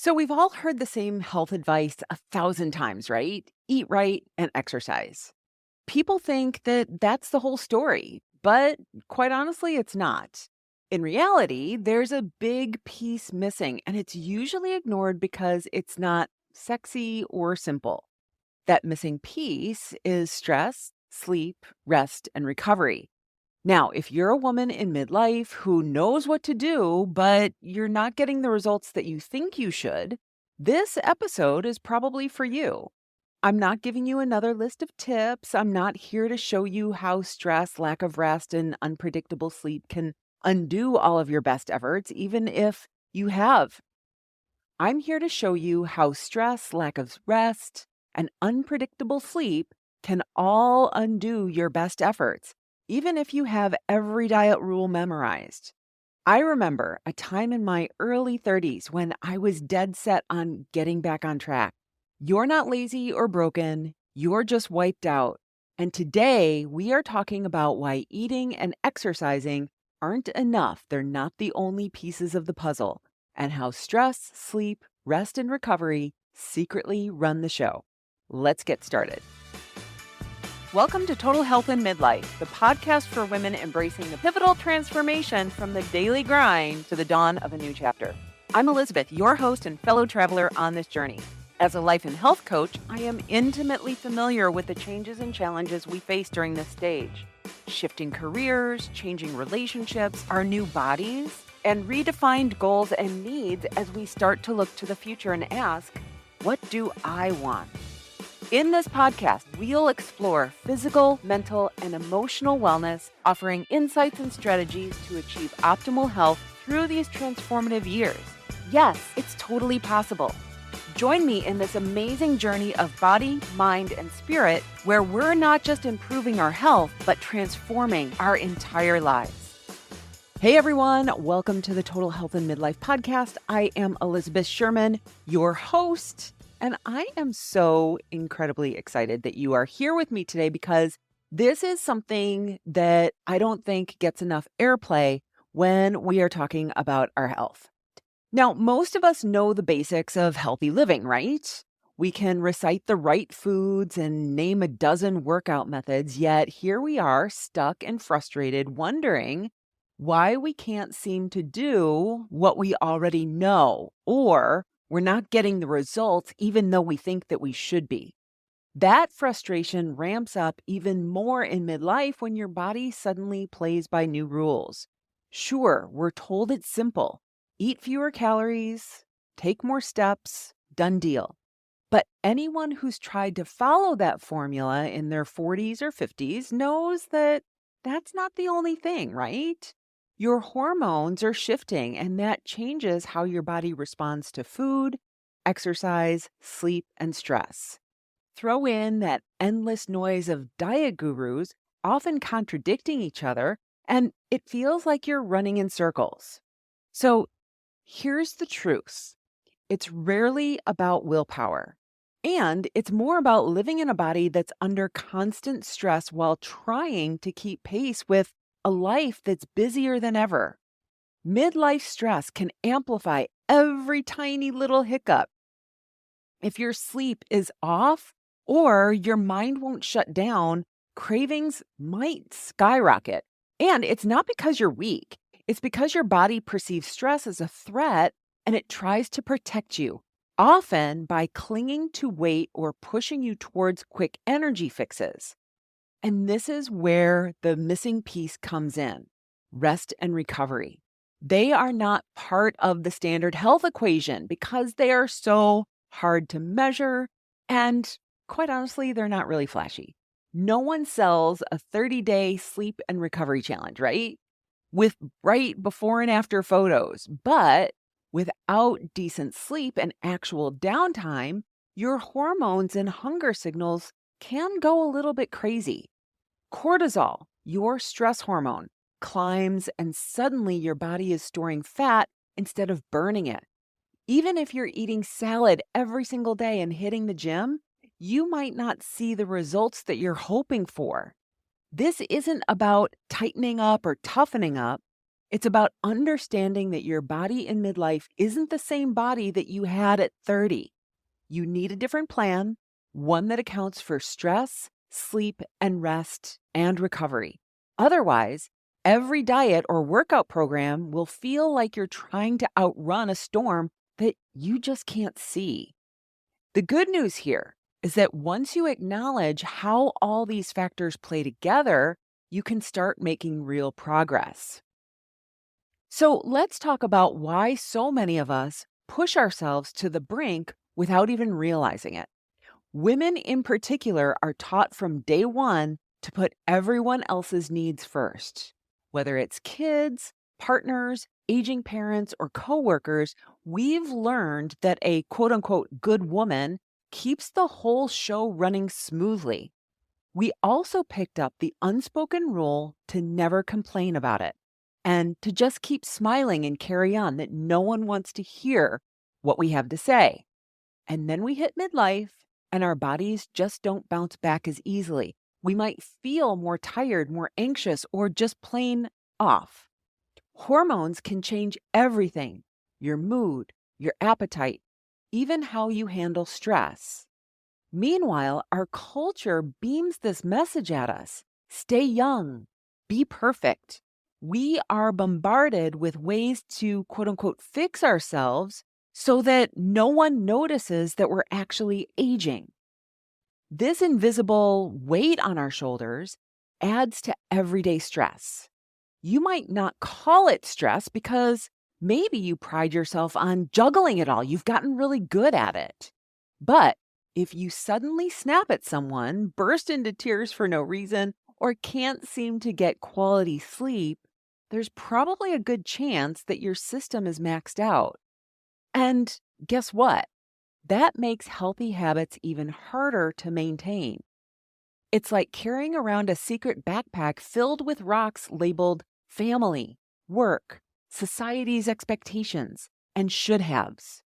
So, we've all heard the same health advice 1,000 times, right? Eat right and exercise. People think that that's the whole story, but quite honestly, it's not. In reality, there's a big piece missing, and it's usually ignored because it's not sexy or simple. That missing piece is stress, sleep, rest, and recovery. Now, if you're a woman in midlife who knows what to do, but you're not getting the results that you think you should, this episode is probably for you. I'm not giving you another list of tips. I'm not here to show you how stress, lack of rest, and unpredictable sleep can undo all of your best efforts, even if you have. I'm here to show you how stress, lack of rest, and unpredictable sleep can all undo your best efforts, even if you have every diet rule memorized. I remember a time in my early 30s when I was dead set on getting back on track. You're not lazy or broken, you're just wiped out. And today we are talking about why eating and exercising aren't enough. They're not the only pieces of the puzzle, and how stress, sleep, rest, and recovery secretly run the show. Let's get started. Welcome to Total Health in Midlife, the podcast for women embracing the pivotal transformation from the daily grind to the dawn of a new chapter. I'm Elizabeth, your host and fellow traveler on this journey. As a life and health coach, I am intimately familiar with the changes and challenges we face during this stage. Shifting careers, changing relationships, our new bodies, and redefined goals and needs as we start to look to the future and ask, what do I want? In this podcast, we'll explore physical, mental, and emotional wellness, offering insights and strategies to achieve optimal health through these transformative years. Yes, it's totally possible. Join me in this amazing journey of body, mind, and spirit, where we're not just improving our health, but transforming our entire lives. Hey everyone, welcome to the Total Health in Midlife podcast. I am Elizabeth Sherman, your host. And I am so incredibly excited that you are here with me today because this is something that I don't think gets enough airplay when we are talking about our health. Now, most of us know the basics of healthy living, right? We can recite the right foods and name a dozen workout methods, yet here we are stuck and frustrated, wondering why we can't seem to do what we already know, or we're not getting the results even though we think that we should be. That frustration ramps up even more in midlife when your body suddenly plays by new rules. Sure, we're told it's simple. Eat fewer calories, take more steps, done deal. But anyone who's tried to follow that formula in their 40s or 50s knows that that's not the only thing, right? Your hormones are shifting, and that changes how your body responds to food, exercise, sleep, and stress. Throw in that endless noise of diet gurus, often contradicting each other, and it feels like you're running in circles. So here's the truth. It's rarely about willpower. And it's more about living in a body that's under constant stress while trying to keep pace with a life that's busier than ever. Midlife stress can amplify every tiny little hiccup. If your sleep is off or your mind won't shut down, cravings might skyrocket. And it's not because you're weak. It's because your body perceives stress as a threat and it tries to protect you, often by clinging to weight or pushing you towards quick energy fixes. And this is where the missing piece comes in: rest and recovery. They are not part of the standard health equation because they are so hard to measure. And quite honestly, they're not really flashy. No one sells a 30-day sleep and recovery challenge, right? With bright before and after photos. But without decent sleep and actual downtime, your hormones and hunger signals can go a little bit crazy. Cortisol, your stress hormone, climbs, and suddenly your body is storing fat instead of burning it. Even if you're eating salad every single day and hitting the gym, you might not see the results that you're hoping for. This isn't about tightening up or toughening up. It's about understanding that your body in midlife isn't the same body that you had at 30. You need a different plan, one that accounts for stress, sleep, and rest and recovery. Otherwise, every diet or workout program will feel like you're trying to outrun a storm that you just can't see. The good news here is that once you acknowledge how all these factors play together, you can start making real progress. So let's talk about why so many of us push ourselves to the brink without even realizing it. Women in particular are taught from day one to put everyone else's needs first. Whether it's kids, partners, aging parents, or coworkers, we've learned that a quote unquote good woman keeps the whole show running smoothly. We also picked up the unspoken rule to never complain about it and to just keep smiling and carry on, that no one wants to hear what we have to say. And then we hit midlife and our bodies just don't bounce back as easily. We might feel more tired, more anxious, or just plain off. Hormones can change everything: your mood, your appetite, even how you handle stress. Meanwhile, our culture beams this message at us: stay young, be perfect. We are bombarded with ways to quote unquote fix ourselves so that no one notices that we're actually aging. This invisible weight on our shoulders adds to everyday stress. You might not call it stress because maybe you pride yourself on juggling it all. You've gotten really good at it. But if you suddenly snap at someone, burst into tears for no reason, or can't seem to get quality sleep, there's probably a good chance that your system is maxed out. And guess what? That makes healthy habits even harder to maintain. It's like carrying around a secret backpack filled with rocks labeled family, work, society's expectations, and should haves.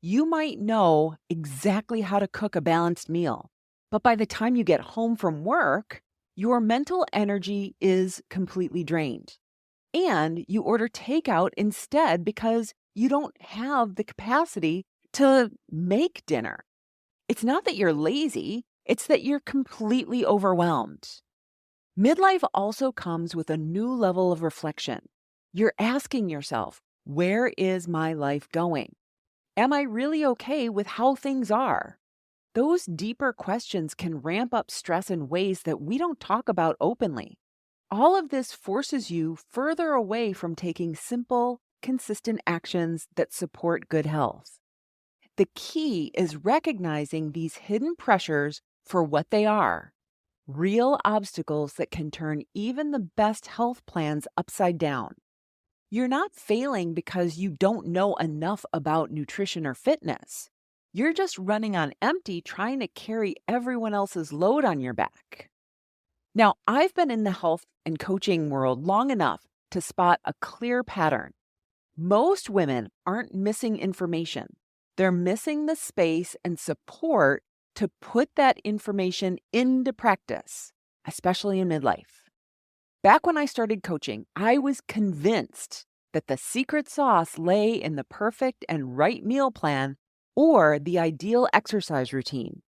You might know exactly how to cook a balanced meal, but by the time you get home from work, your mental energy is completely drained. And you order takeout instead because you don't have the capacity to make dinner. It's not that you're lazy, it's that you're completely overwhelmed. Midlife also comes with a new level of reflection. You're asking yourself, where is my life going? Am I really okay with how things are? Those deeper questions can ramp up stress in ways that we don't talk about openly. All of this forces you further away from taking simple, consistent actions that support good health. The key is recognizing these hidden pressures for what they are: real obstacles that can turn even the best health plans upside down. You're not failing because you don't know enough about nutrition or fitness. You're just running on empty trying to carry everyone else's load on your back. Now, I've been in the health and coaching world long enough to spot a clear pattern. Most women aren't missing information. They're missing the space and support to put that information into practice, especially in midlife. Back when I started coaching, I was convinced that the secret sauce lay in the perfect and right meal plan or the ideal exercise routine.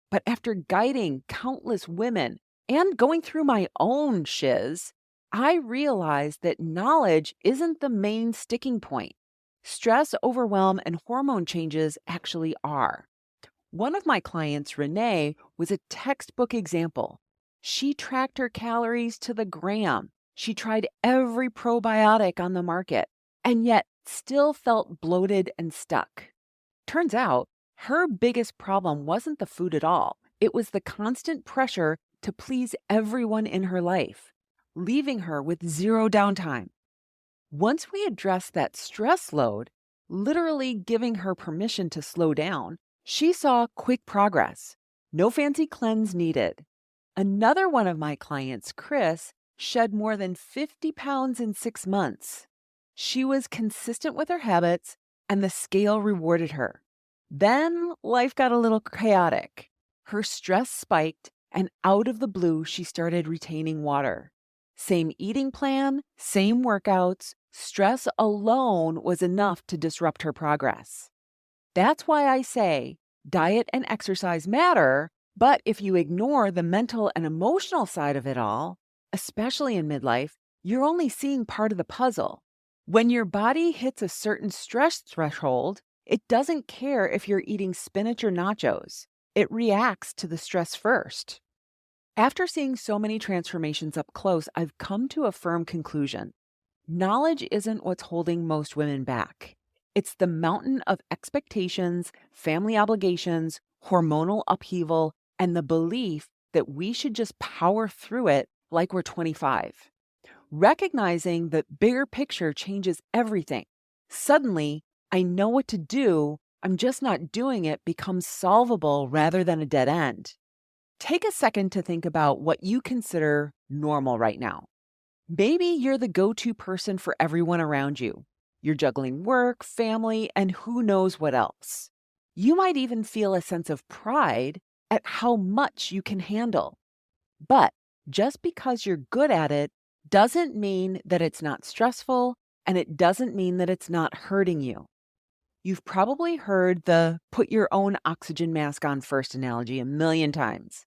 But after guiding countless women and going through my own shiz, I realized that knowledge isn't the main sticking point. Stress, overwhelm, and hormone changes actually are. One of my clients, Renee, was a textbook example. She tracked her calories to the gram. She tried every probiotic on the market and yet still felt bloated and stuck. Turns out her biggest problem wasn't the food at all. It was the constant pressure to please everyone in her life, leaving her with zero downtime. Once we addressed that stress load, literally giving her permission to slow down, she saw quick progress. No fancy cleanse needed. Another one of my clients, Chris, shed more than 50 pounds in 6 months. She was consistent with her habits, and the scale rewarded her. Then life got a little chaotic. Her stress spiked, and out of the blue, she started retaining water. Same eating plan, same workouts, Stress alone was enough to disrupt her progress. That's why I say diet and exercise matter, but if you ignore the mental and emotional side of it all, especially in midlife, you're only seeing part of the puzzle. When your body hits a certain stress threshold, it doesn't care if you're eating spinach or nachos. It reacts to the stress first. After seeing so many transformations up close, I've come to a firm conclusion. Knowledge isn't what's holding most women back. It's the mountain of expectations, family obligations, hormonal upheaval, and the belief that we should just power through it like we're 25. Recognizing the bigger picture changes everything. Suddenly, I know what to do, I'm just not doing it becomes solvable rather than a dead end. Take a second to think about what you consider normal right now. Maybe you're the go-to person for everyone around you. You're juggling work, family, and who knows what else. You might even feel a sense of pride at how much you can handle. But just because you're good at it doesn't mean that it's not stressful, and it doesn't mean that it's not hurting you. You've probably heard the put your own oxygen mask on first analogy a million times.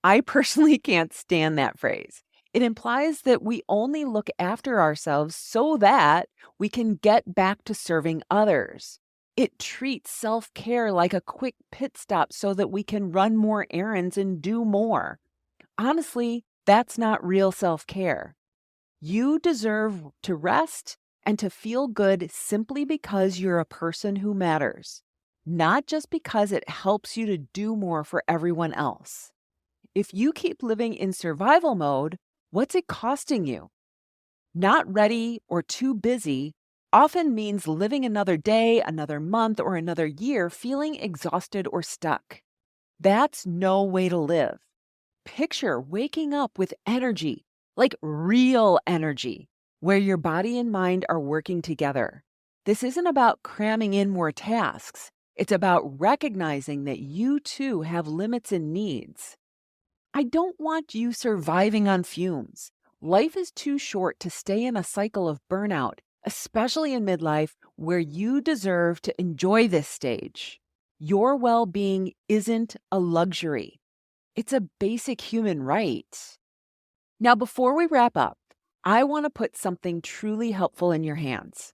I personally can't stand that phrase. It implies that we only look after ourselves so that we can get back to serving others. It treats self-care like a quick pit stop so that we can run more errands and do more. Honestly, that's not real self-care. You deserve to rest and to feel good simply because you're a person who matters, not just because it helps you to do more for everyone else. If you keep living in survival mode, what's it costing you? Not ready or too busy often means living another day, another month, or another year feeling exhausted or stuck. That's no way to live. Picture waking up with energy, like real energy, where your body and mind are working together. This isn't about cramming in more tasks. It's about recognizing that you too have limits and needs. I don't want you surviving on fumes. Life is too short to stay in a cycle of burnout, especially in midlife, where you deserve to enjoy this stage. Your well-being isn't a luxury. It's a basic human right. Now, before we wrap up, I want to put something truly helpful in your hands.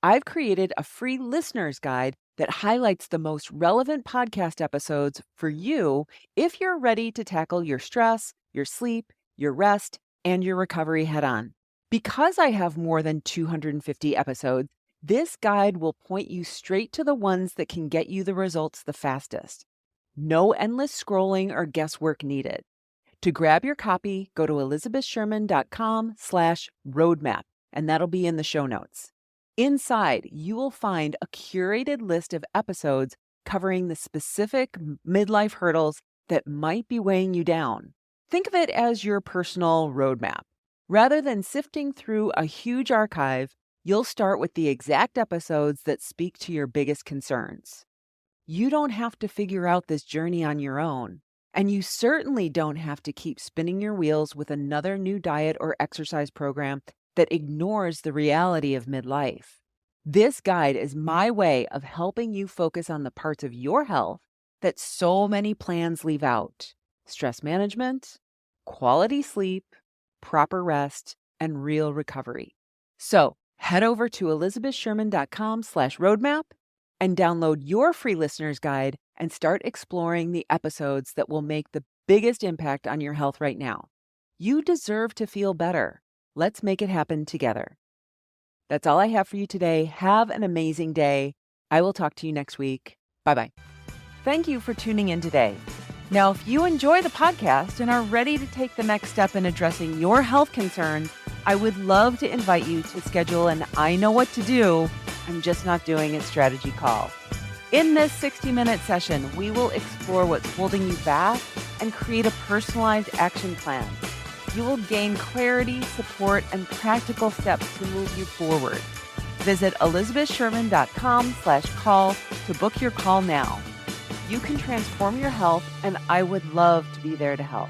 I've created a free listener's guide that highlights the most relevant podcast episodes for you if you're ready to tackle your stress, your sleep, your rest, and your recovery head on. Because I have more than 250 episodes, this guide will point you straight to the ones that can get you the results the fastest. No endless scrolling or guesswork needed. To grab your copy, go to elizabethsherman.com/roadmap, and that'll be in the show notes. Inside, you will find a curated list of episodes covering the specific midlife hurdles that might be weighing you down. Think of it as your personal roadmap. Rather than sifting through a huge archive, you'll start with the exact episodes that speak to your biggest concerns. You don't have to figure out this journey on your own, and you certainly don't have to keep spinning your wheels with another new diet or exercise program that ignores the reality of midlife. This guide is my way of helping you focus on the parts of your health that so many plans leave out: stress management, quality sleep, proper rest, and real recovery. So head over to elizabethsherman.com/roadmap and download your free listener's guide and start exploring the episodes that will make the biggest impact on your health right now. You deserve to feel better. Let's make it happen together. That's all I have for you today. Have an amazing day. I will talk to you next week. Bye-bye. Thank you for tuning in today. Now, if you enjoy the podcast and are ready to take the next step in addressing your health concerns, I would love to invite you to schedule an I Know What to Do, I'm just not doing it strategy call. In this 60-minute session, we will explore what's holding you back and create a personalized action plan. You will gain clarity, support, and practical steps to move you forward. Visit elizabethsherman.com/call to book your call now. You can transform your health, and I would love to be there to help.